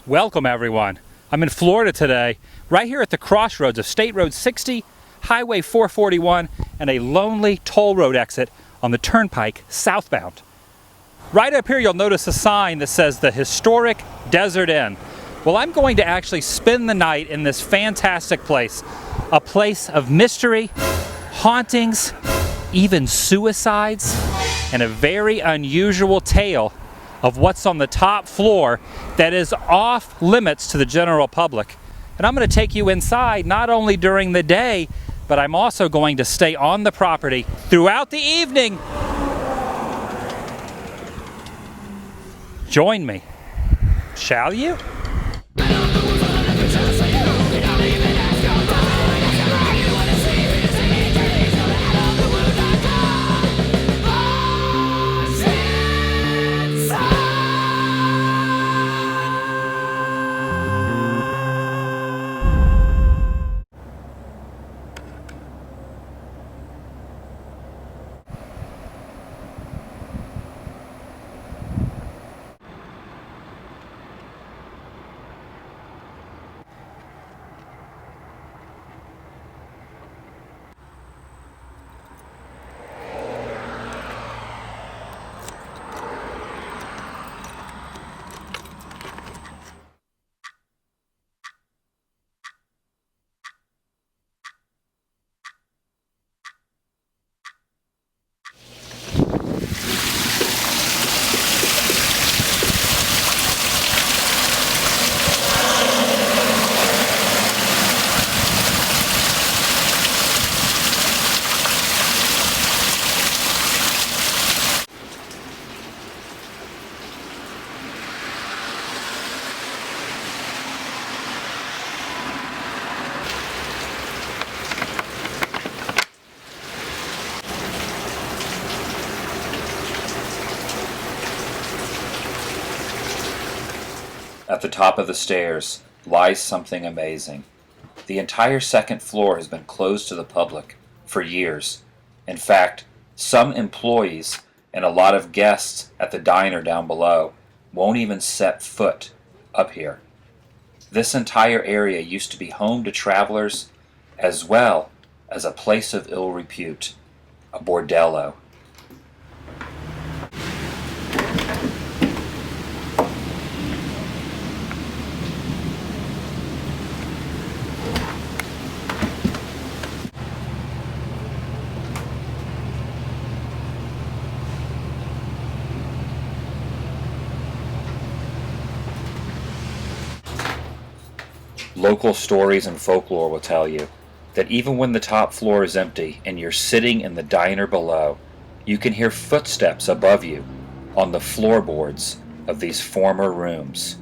Welcome everyone. I'm in Florida today, right here at the crossroads of State Road 60, Highway 441, and a lonely toll road exit on the Turnpike southbound. Right up here you'll notice a sign that says the historic Desert Inn. Well, I'm going to actually spend the night in this fantastic place, a place of mystery, hauntings, even suicides, and a very unusual tale of what's on the top floor that is off limits to the general public. And I'm going to take you inside not only during the day, but I'm also going to stay on the property throughout the evening. Join me, shall you? At the top of the stairs lies something amazing. The entire second floor has been closed to the public for years. In fact, some employees and a lot of guests at the diner down below won't even set foot up here. This entire area used to be home to travelers as well as a place of ill repute, a bordello. Local stories and folklore will tell you that even when the top floor is empty and you're sitting in the diner below, you can hear footsteps above you on the floorboards of these former rooms.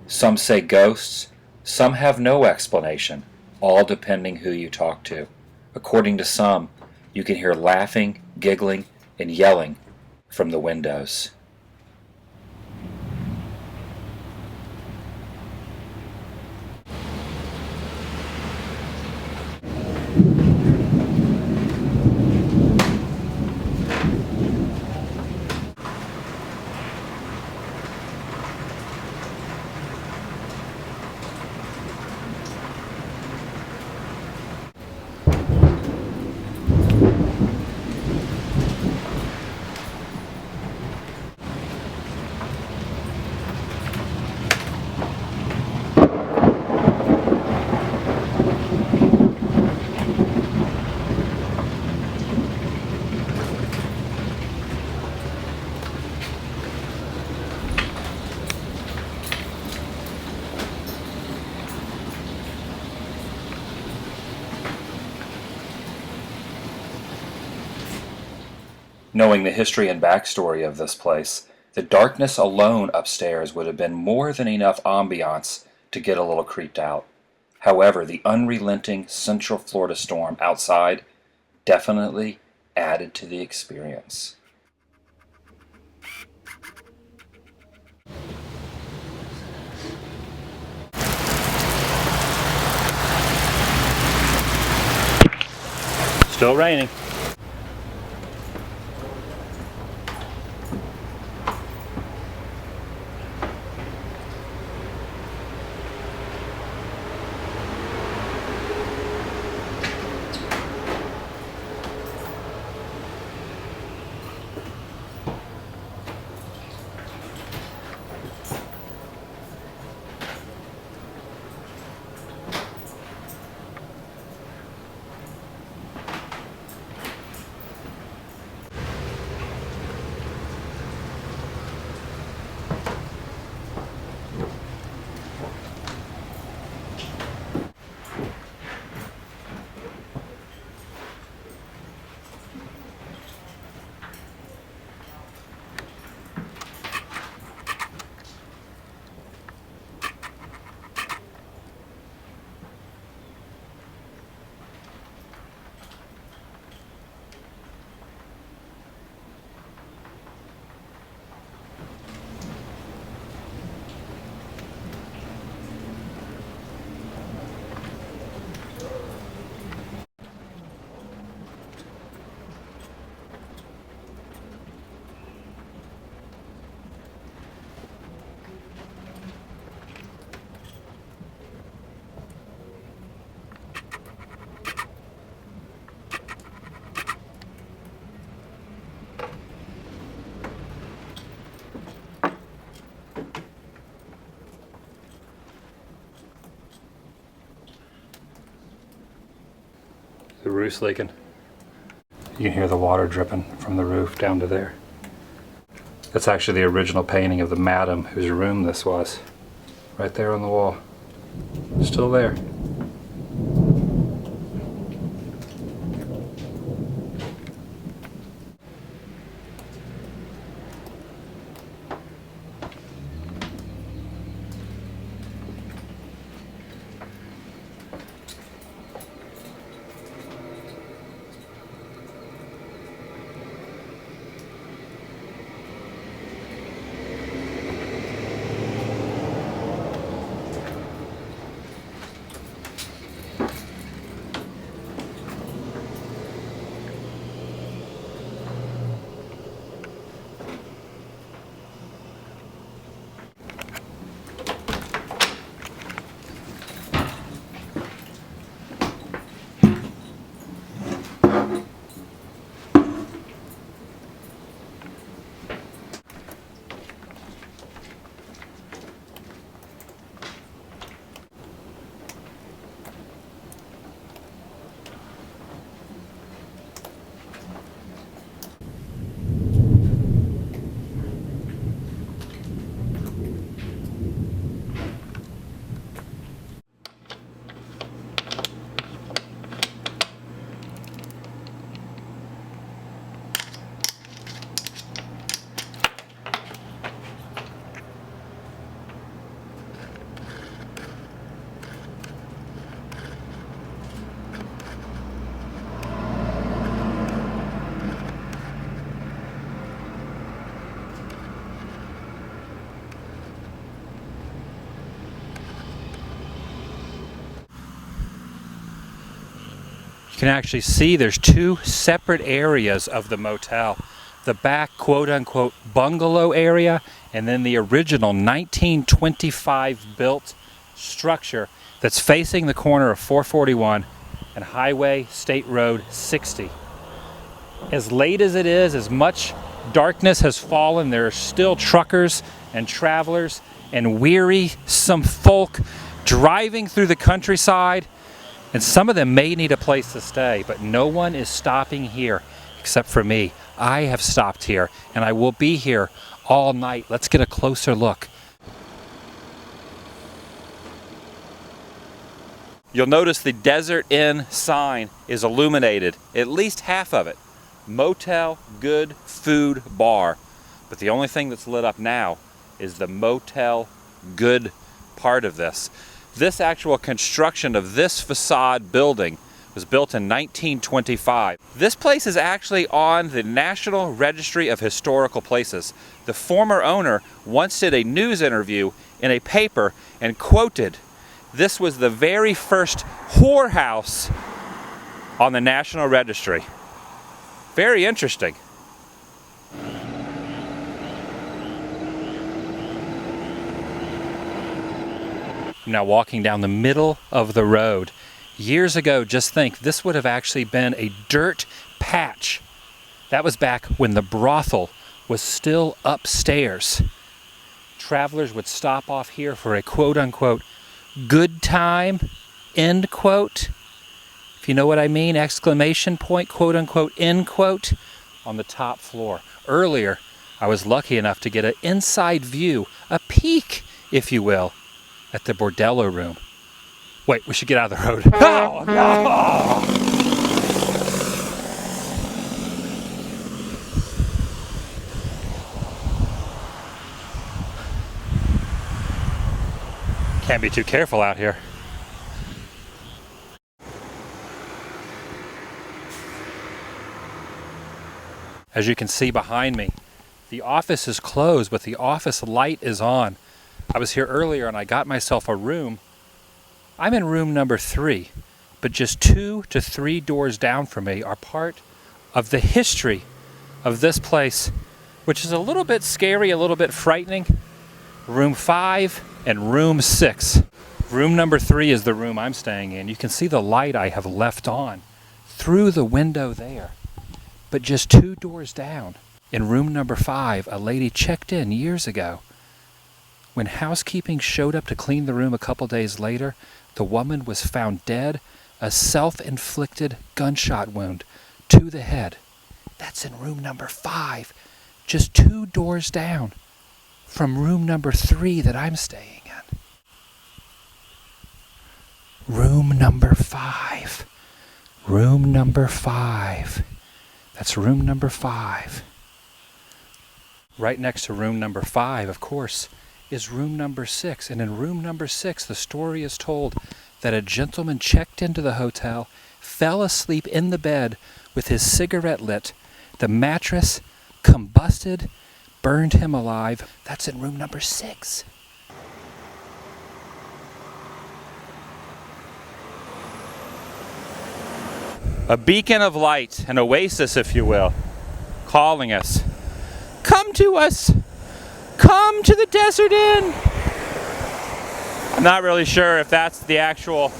Some say ghosts, some have no explanation, all depending who you talk to. According to some, you can hear laughing, giggling, and yelling from the windows. Knowing the history and backstory of this place, the darkness alone upstairs would have been more than enough ambiance to get a little creeped out. However, the unrelenting Central Florida storm outside definitely added to the experience. Still raining. The roof's leaking. You can hear the water dripping from the roof down to there. That's actually the original painting of the madam whose room this was. Right there on the wall. Still there. You can actually see there's two separate areas of the motel. The back quote-unquote bungalow area, and then the original 1925 built structure that's facing the corner of 441 and Highway State Road 60. As late as it is, as much darkness has fallen, there are still truckers and travelers and wearisome folk driving through the countryside, and some of them may need a place to stay, but no one is stopping here except for me. I have stopped here, and I will be here all night. Let's get a closer look. You'll notice the Desert Inn sign is illuminated, at least half of it. Motel, Good Food Bar. But the only thing that's lit up now is the Motel Good part of this. This actual construction of this facade building was built in 1925. This place is actually on the National Registry of Historical Places. The former owner once did a news interview in a paper and quoted, "This was the very first whorehouse on the National Registry." Very interesting. I'm now walking down the middle of the road. Years ago, just think, this would have actually been a dirt patch. That was back when the brothel was still upstairs. Travelers would stop off here for a quote-unquote good time, end quote. If you know what I mean, exclamation point, quote-unquote, end quote, on the top floor. Earlier, I was lucky enough to get an inside view, a peek, if you will, at the Bordello room. Wait, we should get out of the road. Oh, no! Can't be too careful out here. As you can see behind me, the office is closed, but the office light is on. I was here earlier and I got myself a room. I'm in room number 3, but just 2 to 3 doors down from me are part of the history of this place, which is a little bit scary, a little bit frightening. Room 5 and room 6. Room number 3 is the room I'm staying in. You can see the light I have left on through the window there. But just 2 doors down, in room number 5, a lady checked in years ago. When housekeeping showed up to clean the room a couple days later, the woman was found dead, a self-inflicted gunshot wound to the head. That's in room number 5, just 2 doors down from room number 3 that I'm staying in. Room number 5. Room number 5. That's room number 5. Right next to room number 5, of course, is room number 6. And in room number 6, the story is told that a gentleman checked into the hotel, fell asleep in the bed with his cigarette lit. The mattress combusted, burned him alive. That's in room number 6. A beacon of light, an oasis, if you will, calling us. Come to us! Come to the Desert Inn! I'm not really sure if that's the actual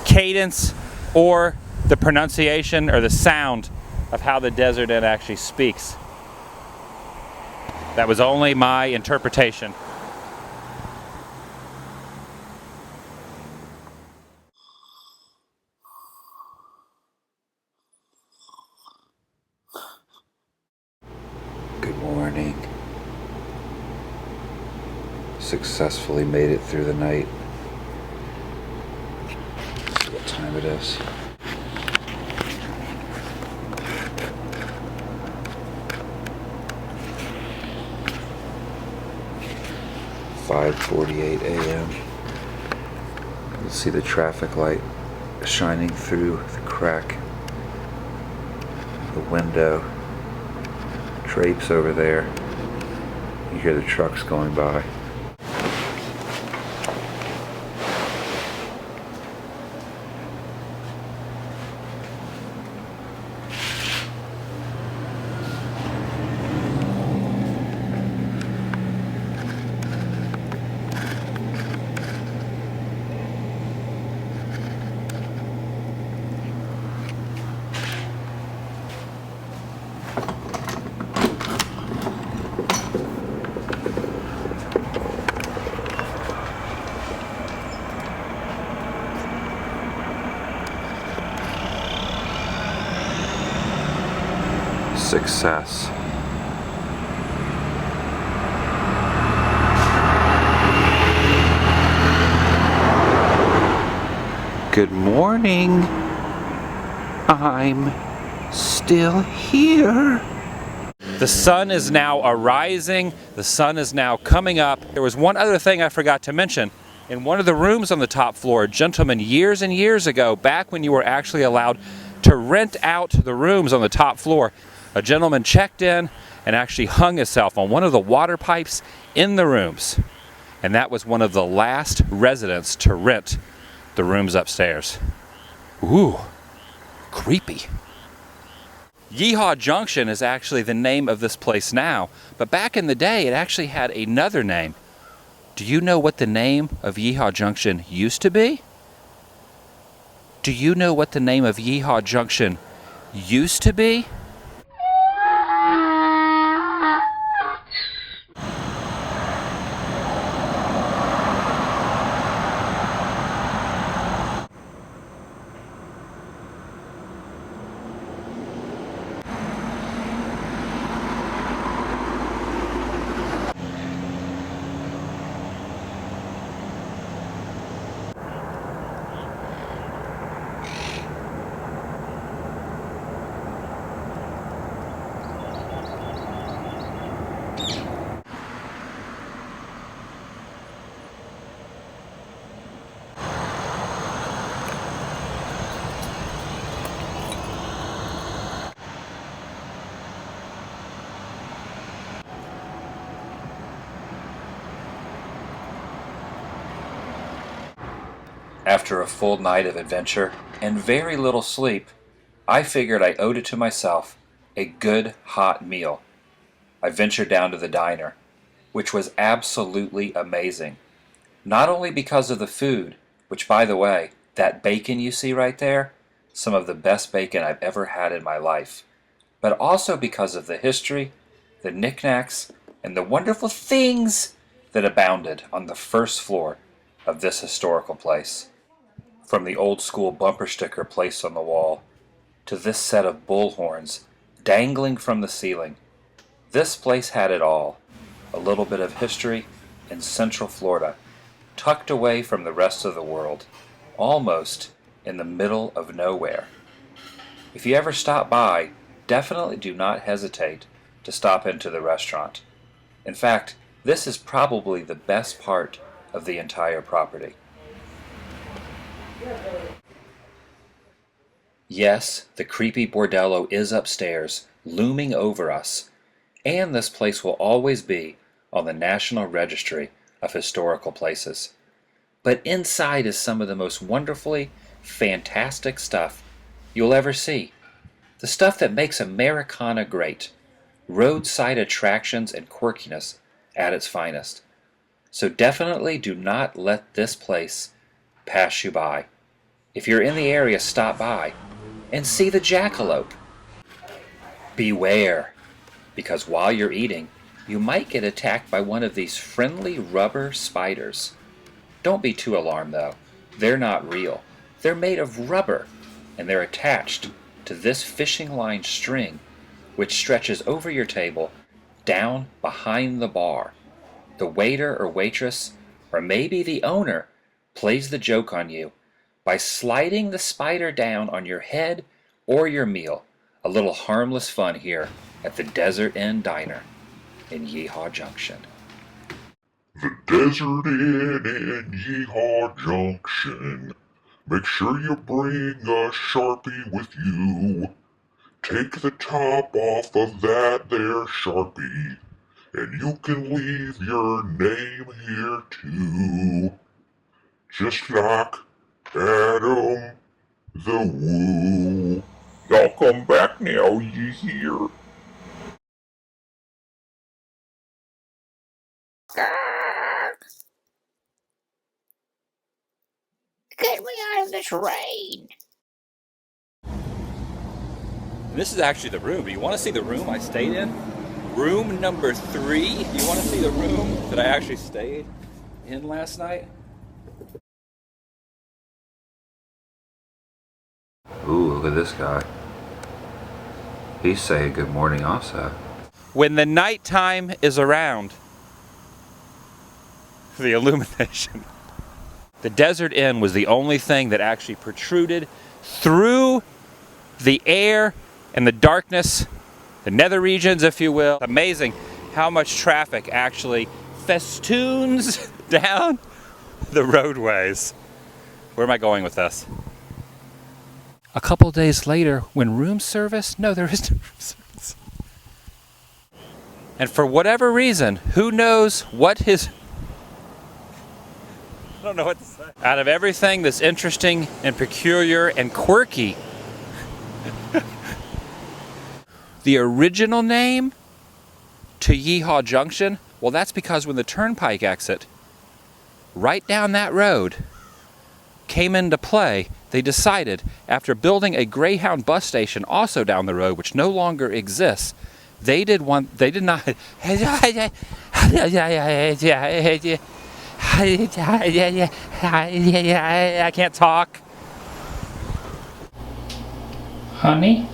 cadence or the pronunciation or the sound of how the Desert Inn actually speaks. That was only my interpretation. Good morning. Successfully made it through the night. Let's see what time it is. "5:48 a.m. You'll see the traffic light shining through the crack of the window. Drapes over there. You hear the trucks going by. Success. Good morning. I'm still here. The sun is now arising. The sun is now coming up. There was one other thing I forgot to mention. In one of the rooms on the top floor, a gentleman years and years ago, back when you were actually allowed to rent out the rooms on the top floor, a gentleman checked in and actually hung himself on one of the water pipes in the rooms. And that was one of the last residents to rent the rooms upstairs. Ooh, creepy. Yeehaw Junction is actually the name of this place now, but back in the day it actually had another name. Do you know what the name of Yeehaw Junction used to be? Do you know what the name of Yeehaw Junction used to be? After a full night of adventure and very little sleep, I figured I owed it to myself a good hot meal. I ventured down to the diner, which was absolutely amazing. Not only because of the food, which, by the way, that bacon you see right there, some of the best bacon I've ever had in my life, but also because of the history, the knickknacks, and the wonderful things that abounded on the first floor of this historical place. From the old school bumper sticker placed on the wall, to this set of bullhorns dangling from the ceiling, this place had it all. A little bit of history in Central Florida, tucked away from the rest of the world, almost in the middle of nowhere. If you ever stop by, definitely do not hesitate to stop into the restaurant. In fact, this is probably the best part of the entire property. Yes, the creepy Bordello is upstairs, looming over us, and this place will always be on the National Registry of Historical Places. But inside is some of the most wonderfully fantastic stuff you'll ever see. The stuff that makes Americana great. Roadside attractions and quirkiness at its finest. So definitely do not let this place pass you by. If you're in the area, stop by and see the jackalope. Beware, because while you're eating, you might get attacked by one of these friendly rubber spiders. Don't be too alarmed though. They're not real. They're made of rubber, and they're attached to this fishing line string, which stretches over your table down behind the bar. The waiter or waitress, or maybe the owner, plays the joke on you by sliding the spider down on your head or your meal. A little harmless fun here at the Desert Inn Diner in Yeehaw Junction. The Desert Inn in Yeehaw Junction. Make sure you bring a Sharpie with you. Take the top off of that there Sharpie, and you can leave your name here too. Just like Adam the Woo. Y'all come back now, you hear? Get me out of the train! This is actually the room. Do you want to see the room I stayed in? Room number 3. You want to see the room that I actually stayed in last night? Ooh, look at this guy. He's saying good morning also. When the nighttime is around, the illumination. The Desert Inn was the only thing that actually protruded through the air and the darkness, the nether regions, if you will. It's amazing how much traffic actually festoons down the roadways. Where am I going with this? A couple days later, when room service, no, there is no room service. And for whatever reason, who knows what his... I don't know what to say. Out of everything that's interesting and peculiar and quirky, the original name to Yeehaw Junction, well, that's because when the turnpike exit, right down that road, came into play, they decided, after building a Greyhound bus station also down the road, which no longer exists, they did not... I can't talk. Honey?